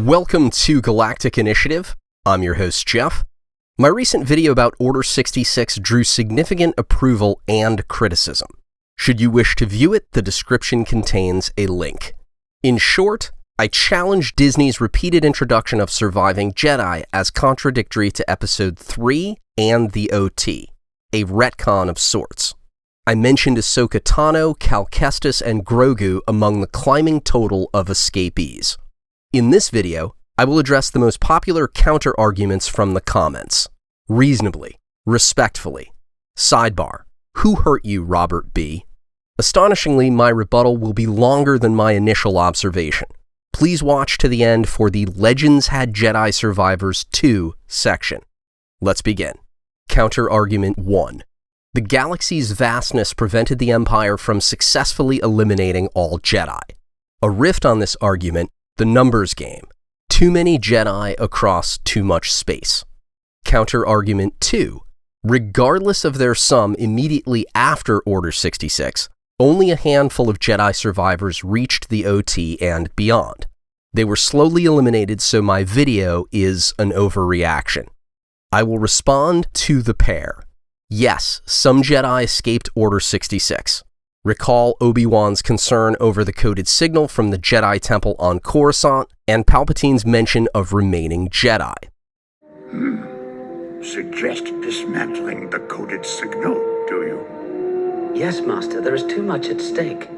Welcome to Galactic Initiative. I'm your host, Jeff. My recent video about Order 66 drew significant approval and criticism. Should you wish to view it, the description contains a link. In short, I challenge Disney's repeated introduction of surviving Jedi as contradictory to Episode 3 and the OT, a retcon of sorts. I mentioned Ahsoka Tano, Cal Kestis, and Grogu among the climbing total of escapees. In this video, I will address the most popular counter-arguments from the comments. Reasonably, respectfully. Sidebar: who hurt you, Robert B? Astonishingly, my rebuttal will be longer than my initial observation. Please watch to the end for the Legends Had Jedi Survivors 2 section. Let's begin. Counter-argument 1. The galaxy's vastness prevented the Empire from successfully eliminating all Jedi. A rift on this argument: the numbers game. Too many Jedi across too much space. Counter-argument 2. Regardless of their sum immediately after Order 66, only a handful of Jedi survivors reached the OT and beyond. They were slowly eliminated, so my video is an overreaction. I will respond to the pair. Yes, some Jedi escaped Order 66. Recall Obi-Wan's concern over the coded signal from the Jedi Temple on Coruscant, and Palpatine's mention of remaining Jedi. Suggest dismantling the coded signal, do you? Yes, Master, there is too much at stake.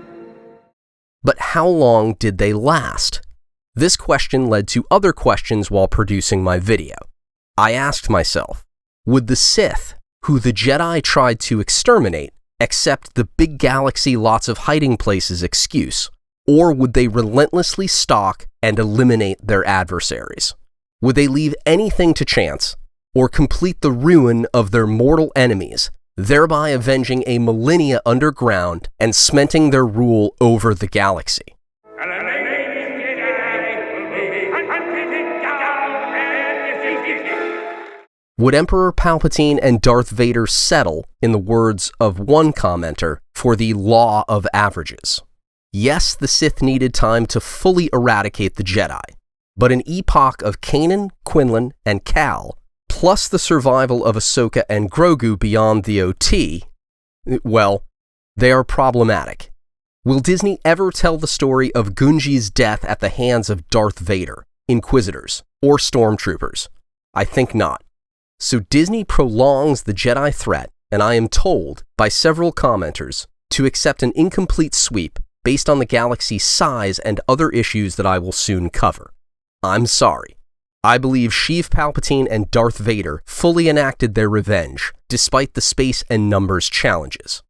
But how long did they last? This question led to other questions while producing my video. I asked myself, would the Sith, who the Jedi tried to exterminate, accept the big galaxy lots of hiding places excuse, or would they relentlessly stalk and eliminate their adversaries? Would they leave anything to chance, or complete the ruin of their mortal enemies, thereby avenging a millennia underground and cementing their rule over the galaxy? Would Emperor Palpatine and Darth Vader settle, in the words of one commenter, for the law of averages? Yes, the Sith needed time to fully eradicate the Jedi, but an epoch of Kanan, Quinlan, and Cal, plus the survival of Ahsoka and Grogu beyond the OT, well, they are problematic. Will Disney ever tell the story of Gunji's death at the hands of Darth Vader, Inquisitors, or Stormtroopers? I think not. So Disney prolongs the Jedi threat, and I am told, by several commenters, to accept an incomplete sweep based on the galaxy's size and other issues that I will soon cover. I'm sorry. I believe Sheev Palpatine and Darth Vader fully enacted their revenge, despite the space and numbers challenges.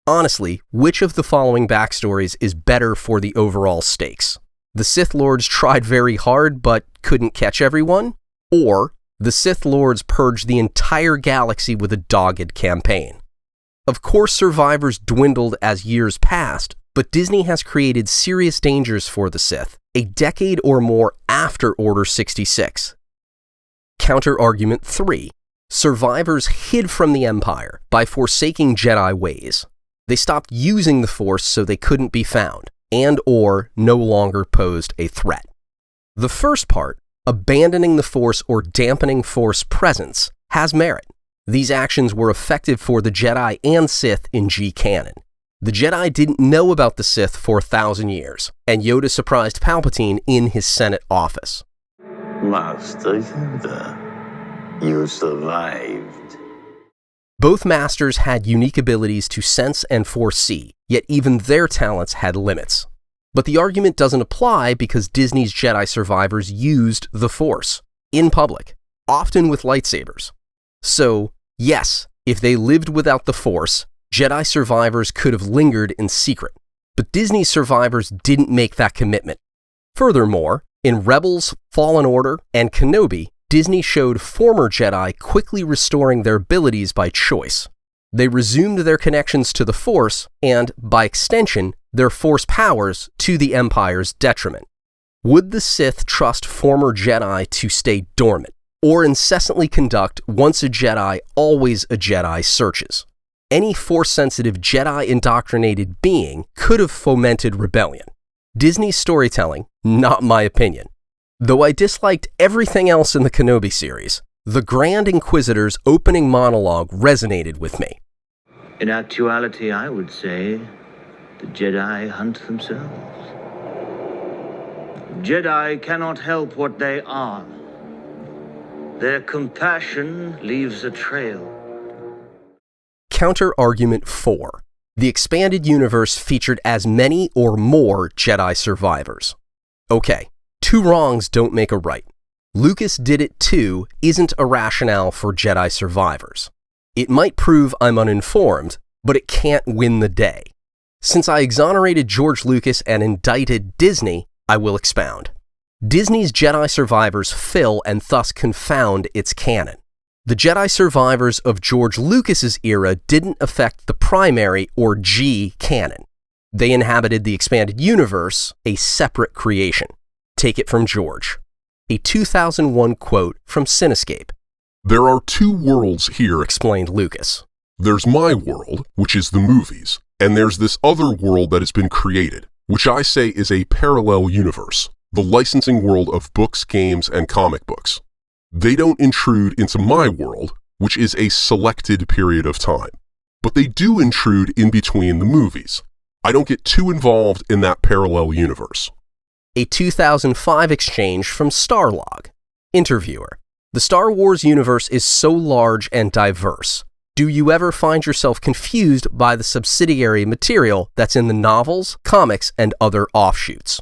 Honestly, which of the following backstories is better for the overall stakes? The Sith Lords tried very hard but couldn't catch everyone? Or the Sith Lords purged the entire galaxy with a dogged campaign? Of course, survivors dwindled as years passed, but Disney has created serious dangers for the Sith a decade or more after Order 66. Counter-argument 3. Survivors hid from the Empire by forsaking Jedi ways. They stopped using the Force so they couldn't be found, and/or no longer posed a threat. The first part, abandoning the Force or dampening Force presence, has merit. These actions were effective for the Jedi and Sith in G-canon. The Jedi didn't know about the Sith for 1,000 years, and Yoda surprised Palpatine in his Senate office. Master Yoda, you survived. Both masters had unique abilities to sense and foresee, yet even their talents had limits. But the argument doesn't apply because Disney's Jedi survivors used the Force, in public, often with lightsabers. So, yes, if they lived without the Force, Jedi survivors could have lingered in secret. But Disney's survivors didn't make that commitment. Furthermore, in Rebels, Fallen Order, and Kenobi, Disney showed former Jedi quickly restoring their abilities by choice. They resumed their connections to the Force, and, by extension, their Force powers to the Empire's detriment. Would the Sith trust former Jedi to stay dormant, or incessantly conduct once a Jedi, always a Jedi searches? Any Force-sensitive Jedi-indoctrinated being could have fomented rebellion. Disney's storytelling, not my opinion. Though I disliked everything else in the Kenobi series, the Grand Inquisitor's opening monologue resonated with me. In actuality, I would say the Jedi hunt themselves. Jedi cannot help what they are. Their compassion leaves a trail. Counter-argument 4. The expanded universe featured as many or more Jedi survivors. Okay, 2 wrongs don't make a right. Lucas did it too isn't a rationale for Jedi survivors. It might prove I'm uninformed, but it can't win the day. Since I exonerated George Lucas and indicted Disney, I will expound. Disney's Jedi survivors fill and thus confound its canon. The Jedi survivors of George Lucas's era didn't affect the primary or G canon. They inhabited the expanded universe, a separate creation. Take it from George. A 2001 quote from Cinescape. "There are 2 worlds here," explained Lucas. "There's my world, which is the movies, and there's this other world that has been created, which I say is a parallel universe, the licensing world of books, games, and comic books. They don't intrude into my world, which is a selected period of time, but they do intrude in between the movies. I don't get too involved in that parallel universe." A 2005 exchange from Starlog. Interviewer. The Star Wars universe is so large and diverse. Do you ever find yourself confused by the subsidiary material that's in the novels, comics, and other offshoots?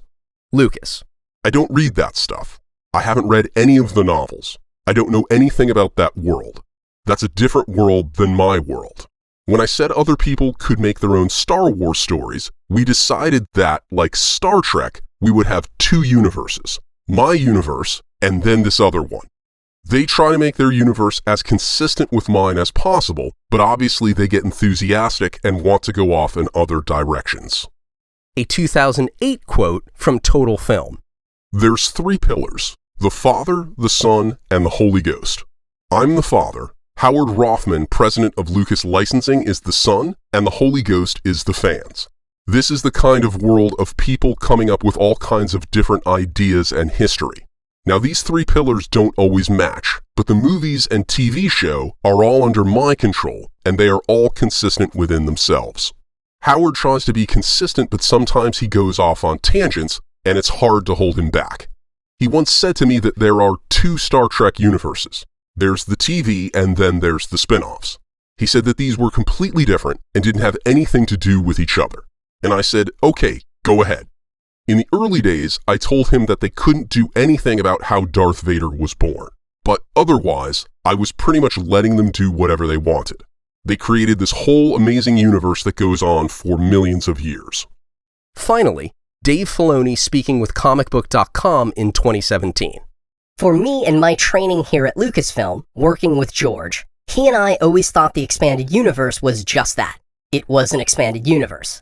Lucas. I don't read that stuff. I haven't read any of the novels. I don't know anything about that world. That's a different world than my world. When I said other people could make their own Star Wars stories, we decided that, like Star Trek, we would have 2 universes. My universe, and then this other one. They try to make their universe as consistent with mine as possible, but obviously they get enthusiastic and want to go off in other directions. A 2008 quote from Total Film. "There's 3 pillars, the Father, the Son, and the Holy Ghost. I'm the Father, Howard Rothman, president of Lucas Licensing, is the Son, and the Holy Ghost is the fans. This is the kind of world of people coming up with all kinds of different ideas and history. Now these 3 pillars don't always match, but the movies and TV show are all under my control, and they are all consistent within themselves. Howard tries to be consistent, but sometimes he goes off on tangents, and it's hard to hold him back. He once said to me that there are 2 Star Trek universes. There's the TV, and then there's the spin-offs. He said that these were completely different and didn't have anything to do with each other. And I said, okay, go ahead. In the early days, I told him that they couldn't do anything about how Darth Vader was born. But otherwise, I was pretty much letting them do whatever they wanted. They created this whole amazing universe that goes on for millions of years." Finally, Dave Filoni speaking with comicbook.com in 2017. For me and my training here at Lucasfilm, working with George, he and I always thought the expanded universe was just that. It was an expanded universe.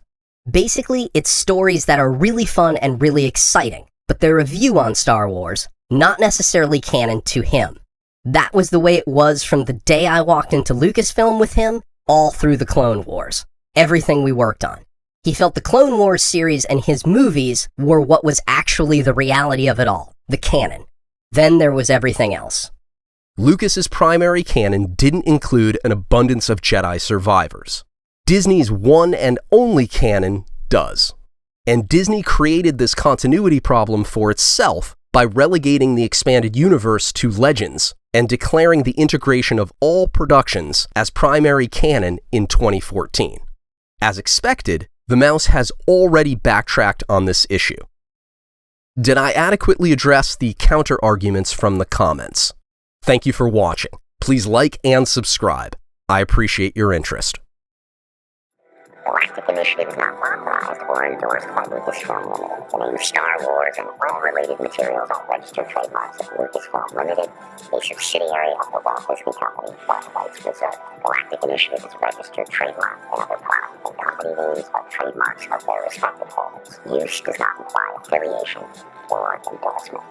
Basically, it's stories that are really fun and really exciting, but they're a view on Star Wars, not necessarily canon to him. That was the way it was from the day I walked into Lucasfilm with him, all through the Clone Wars. Everything we worked on. He felt the Clone Wars series and his movies were what was actually the reality of it all, the canon. Then there was everything else. Lucas's primary canon didn't include an abundance of Jedi survivors. Disney's one and only canon does. And Disney created this continuity problem for itself by relegating the expanded universe to Legends and declaring the integration of all productions as primary canon in 2014. As expected, the mouse has already backtracked on this issue. Did I adequately address the counter-arguments from the comments? Thank you for watching. Please like and subscribe. I appreciate your interest. Galactic Initiative is not authorized or endorsed by Lucasfilm Limited. The name Star Wars and all related materials are registered trademarks of Lucasfilm Limited, a subsidiary of the Walt Disney Company, but rights reserved. Galactic Initiative is a registered trademark, and other product and company names are trademarks of their respective holders. Use does not imply affiliation or endorsement.